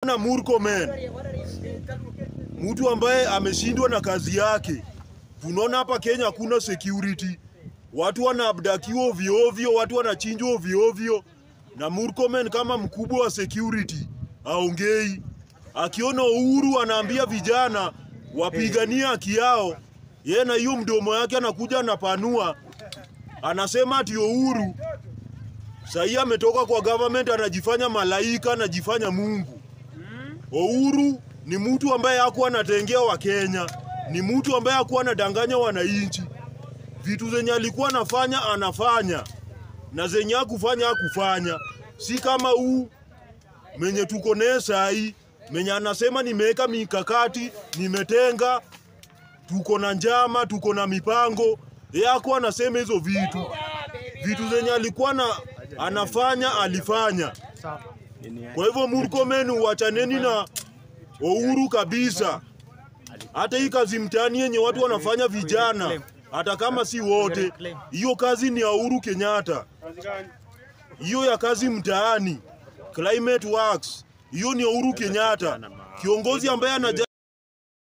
na Murkomen, mtu ambaye ameshindwa na kazi yake. Tunaona hapa Kenya hakuna security. Watu wanaabdakiwa ovyo ovyo, watu wanachinjwa ovyo ovyo. Na Murkomen kama mkubwa wa security aongei. Akiona Uhuru anaambia vijana wapigania haki yao, yeye na hiyo mdomo yake anakuja anapanua. Anasema ati Uhuru sasa ametoka kwa government, anajifanya malaika, anajifanya Mungu. Uhuru ni mtu ambaye hakuwa anatengea wa Kenya, ni mtu ambaye hakuwa anadanganya wananchi. Vitu zenye alikuwa anafanya na zenye hakufanya. Si kama huu mwenye tuko naye sahi, mwenye anasema nimeweka mikakati, nimetenga, tuko na njama, tuko na mipango. Yeye hakuwa anasema hizo vitu. Vitu zenye alikuwa anafanya alifanya. Kwa hivyo Murkomen, wachaneni na Uhuru kabisa. Hata hii kazi mtaani yenye watu wanafanya vijana, hata kama si wote, hiyo kazi ni ya Uhuru Kenyatta. Hiyo ya kazi mtaani, climate works, hiyo ni Uhuru Kenyatta. Kiongozi ambaye